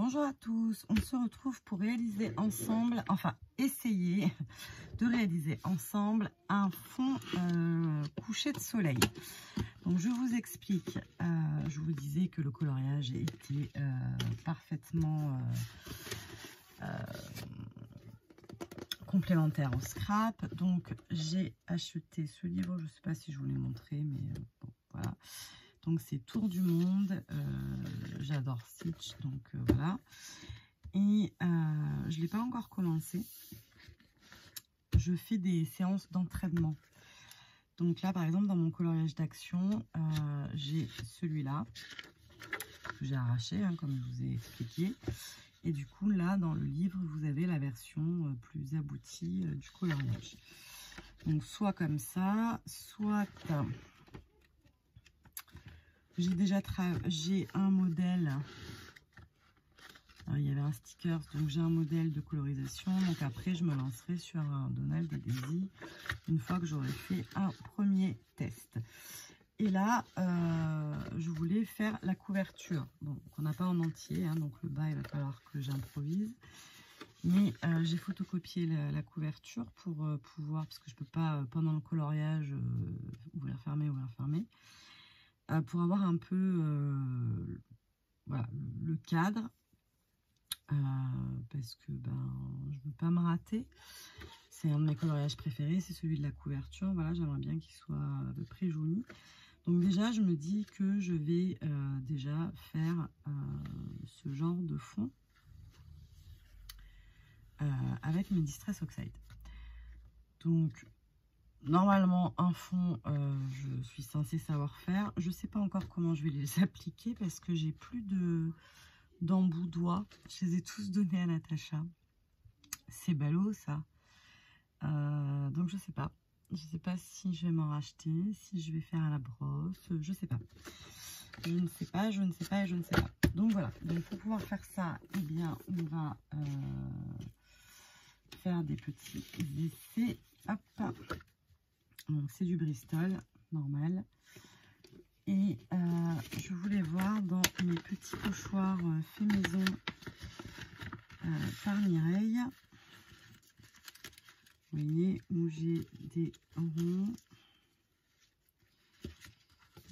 Bonjour à tous, on se retrouve pour réaliser ensemble, enfin essayer de réaliser ensemble un fond coucher de soleil. Donc je vous explique, je vous disais que le coloriage était parfaitement complémentaire au scrap. Donc j'ai acheté ce livre, je ne sais pas si je vous l'ai montré, mais bon, voilà. Donc c'est Tour du Monde, j'adore Stitch, donc voilà. Et je ne l'ai pas encore commencé. Je fais des séances d'entraînement. Donc là, par exemple, dans mon coloriage d'action, j'ai celui-là, que j'ai arraché, hein, comme je vous ai expliqué. Et du coup, là, dans le livre, vous avez la version plus aboutie du coloriage. Donc soit comme ça, soit... j'ai un modèle, alors, il y avait un sticker, donc j'ai un modèle de colorisation. Donc après, je me lancerai sur un Donald et Daisy une fois que j'aurai fait un premier test. Et là, je voulais faire la couverture. Bon, on n'a pas en entier, hein, donc le bas, il va falloir que j'improvise. Mais j'ai photocopié la couverture pour pouvoir, parce que je ne peux pas, pendant le coloriage, ouvrir, fermer, pour avoir un peu voilà, le cadre, parce que je ne veux pas me rater. C'est un de mes coloriages préférés, c'est celui de la couverture. Voilà, j'aimerais bien qu'il soit à peu près joli. Donc déjà, je me dis que je vais déjà faire ce genre de fond avec mes Distress Oxide. Donc normalement, un fond, je suis censée savoir faire. Je ne sais pas encore comment je vais les appliquer parce que j'ai plus d'embout doigts. Je les ai tous donnés à Natacha. C'est ballot, ça. Donc, je ne sais pas. Je ne sais pas si je vais m'en racheter, si je vais faire à la brosse. Je ne sais pas. Je ne sais pas, je ne sais pas et je ne sais pas. Donc, voilà. Donc, pour pouvoir faire ça, eh bien, on va faire des petits essais. Hop. Donc c'est du Bristol, normal. Et je voulais voir dans mes petits pochoirs fait maison par Mireille. Vous voyez, où j'ai des ronds.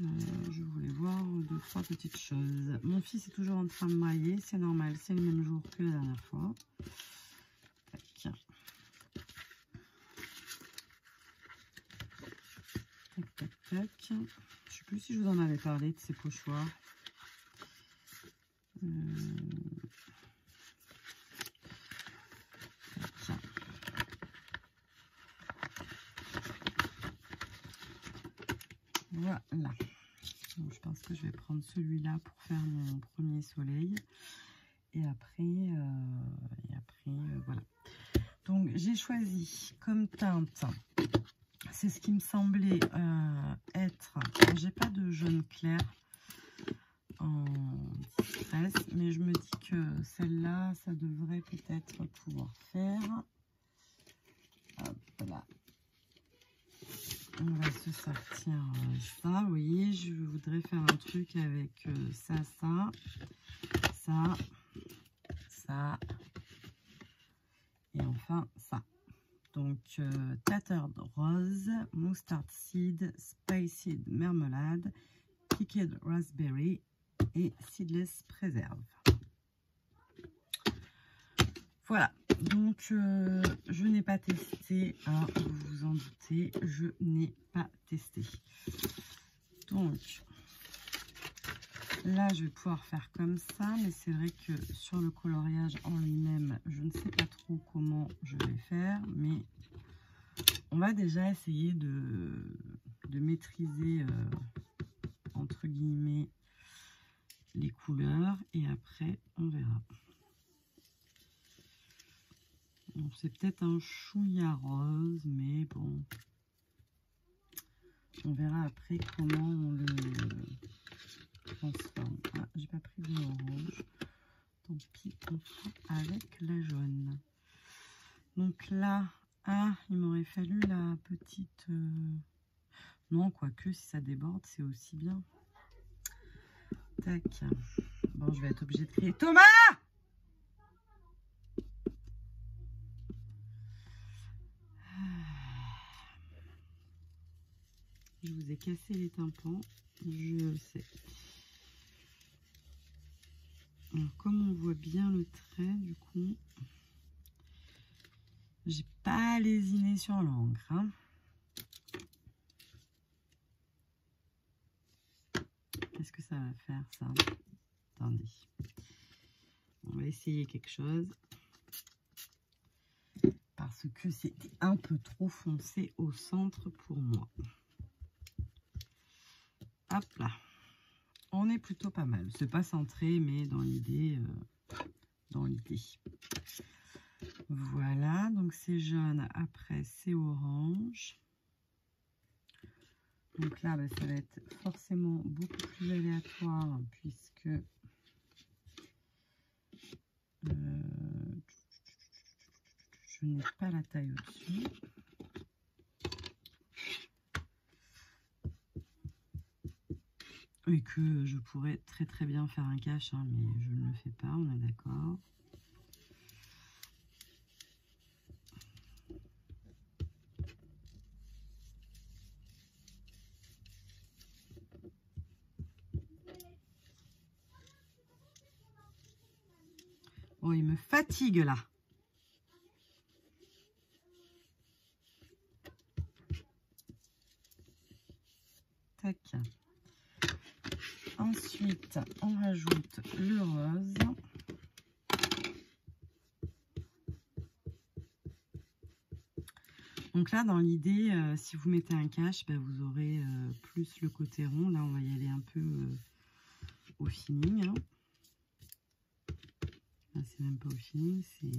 Je voulais voir 2-3 petites choses. Mon fils est toujours en train de mailler, c'est normal, c'est le même jour que la dernière fois. Tac. Tac. Je ne sais plus si je vous en avais parlé de ces pochoirs. Voilà. Donc, je pense que je vais prendre celui-là pour faire mon premier soleil. Et après, voilà. Donc, j'ai choisi comme teinte. C'est ce qui me semblait être... J'ai pas de jaune clair en Distress, mais je me dis que celle-là, ça devrait peut-être pouvoir faire. Hop là. On va se sortir ça. Vous voyez, je voudrais faire un truc avec ça, et enfin ça. Donc, Tattered Rose, Mustard Seed, Spiced Marmalade, Picked Raspberry et Seedless Preserve. Voilà, donc je n'ai pas testé, hein, vous vous en doutez, je n'ai pas testé. Donc, là, je vais pouvoir faire comme ça, mais c'est vrai que sur le coloriage en lui-même, je ne sais pas trop comment je vais faire, mais on va déjà essayer de maîtriser, entre guillemets, les couleurs, et après, on verra. C'est peut-être un chouïa rose, mais bon, on verra après comment on le transforme. Ah, j'ai pas pris de orange, tant pis, on fera avec la jaune. Donc là, il m'aurait fallu la petite... Non, quoique, si ça déborde, c'est aussi bien. Tac. Bon, je vais être obligée de crier. Thomas! vais casser les tympans, je le sais. Alors, comme on voit bien le trait, du coup, j'ai pas lésiné sur l'encre. Hein. Qu'est-ce que ça va faire, ça? Attendez. On va essayer quelque chose. Parce que c'était un peu trop foncé au centre pour moi. Hop là. On est plutôt pas mal. C'est pas centré, mais dans l'idée. Voilà, donc c'est jaune, après c'est orange. Donc là, bah, ça va être forcément beaucoup plus aléatoire puisque je n'ai pas la taille au-dessus. Et que je pourrais très bien faire un cache, hein, mais je ne le fais pas, on est d'accord. Oh, il me fatigue là. Tac. Ensuite, on rajoute le rose. Donc là, dans l'idée, si vous mettez un cache, bah, vous aurez plus le côté rond. Là, on va y aller un peu au feeling. Hein. Là, c'est même pas au feeling, c'est...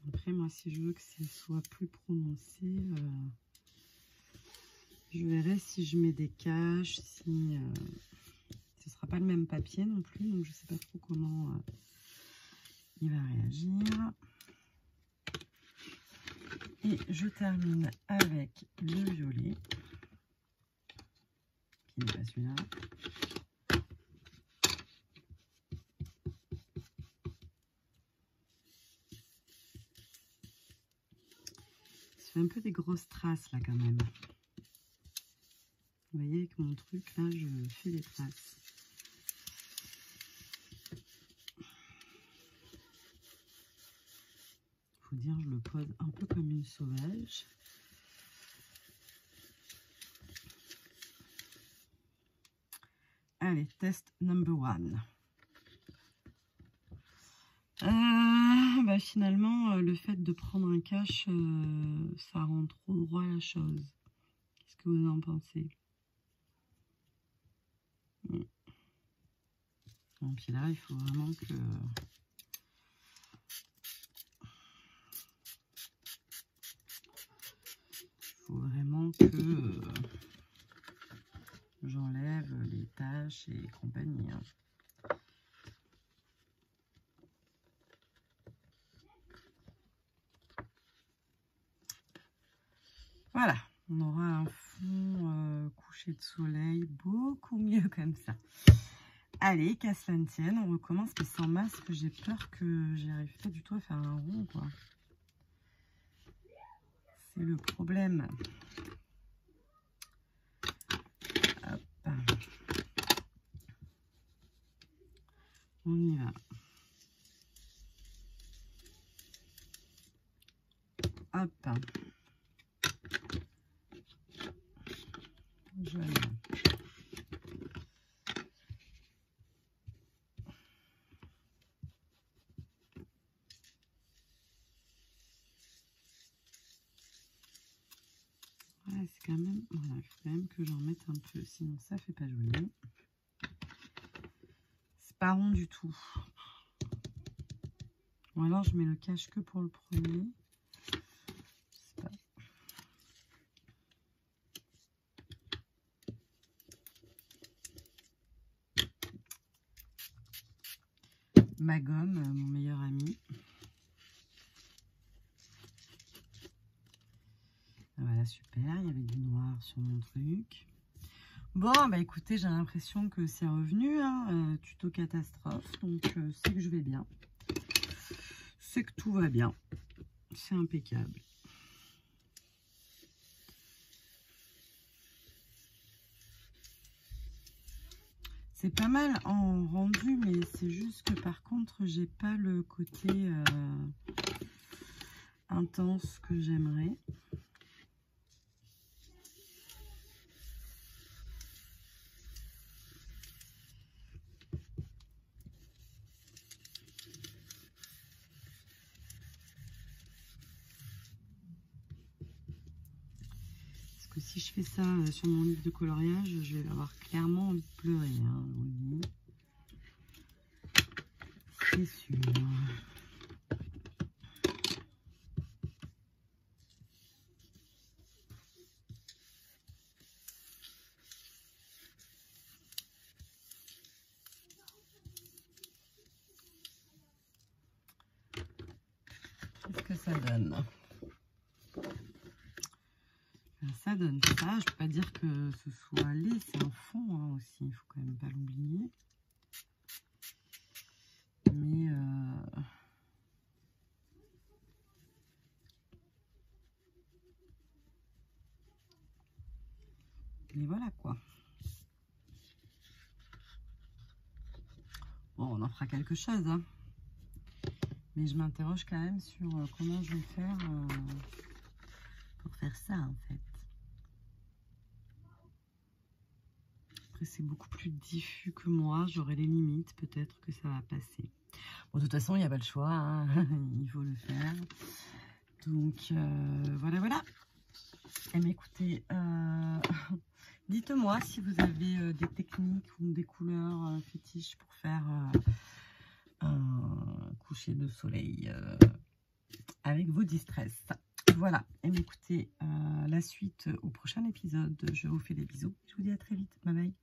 Après, moi, si je veux que ce soit plus prononcé, je verrai si je mets des caches, si... ce sera pas le même papier non plus, donc je sais pas trop comment il va réagir. Et je termine avec le violet, qui n'est pas celui-là. Ça fait un peu des grosses traces là quand même. Vous voyez, avec mon truc là, je fais des traces. Faut dire, je le pose un peu comme une sauvage. Allez, test number one. Bah finalement, le fait de prendre un cache, ça rend trop droit la chose. Qu'est-ce que vous en pensez? Bon, puis là, il faut vraiment que... j'enlève les taches et compagnie. Hein. Voilà, on aura un fond coucher de soleil beaucoup mieux comme ça. Allez, qu'à cela ne tienne, on recommence, mais sans masque, j'ai peur que j'y arrive pas du tout à faire un rond, quoi. C'est le problème. Hop. On y va. Hop. Jaune. Ouais, c'est quand même... Voilà, il faut quand même que j'en mette un peu, sinon ça fait pas joli. C'est pas rond du tout. Ou alors je mets le cache que pour le premier. Ma gomme, mon meilleur ami. Voilà, super. Il y avait du noir sur mon truc. Bon, bah écoutez, j'ai l'impression que c'est revenu, hein, tuto catastrophe, donc c'est que je vais bien. C'est que tout va bien. C'est impeccable. C'est pas mal en rendu, mais c'est juste que par contre, j'ai pas le côté intense que j'aimerais. Parce que si je fais ça sur mon livre de coloriage, je vais avoir clairement envie de pleurer. Hein, c'est sûr. Qu'est-ce que ça donne? Ça donne ça. Je peux pas dire que ce soit laid, c'est un fond hein, aussi. Il faut quand même pas l'oublier. Mais voilà quoi. Bon, on en fera quelque chose. Hein. Mais je m'interroge quand même sur comment je vais faire pour faire ça en fait. Après, c'est beaucoup plus diffus que moi. J'aurai les limites. Peut-être que ça va passer. Bon, de toute façon, il n'y a pas le choix. Hein. Il faut le faire. Donc, voilà, voilà. Eh bien, écoutez, dites-moi si vous avez des techniques ou des couleurs fétiches pour faire un coucher de soleil avec vos distress. Voilà. Et bien, écoutez, la suite au prochain épisode. Je vous fais des bisous. Je vous dis à très vite. Bye bye.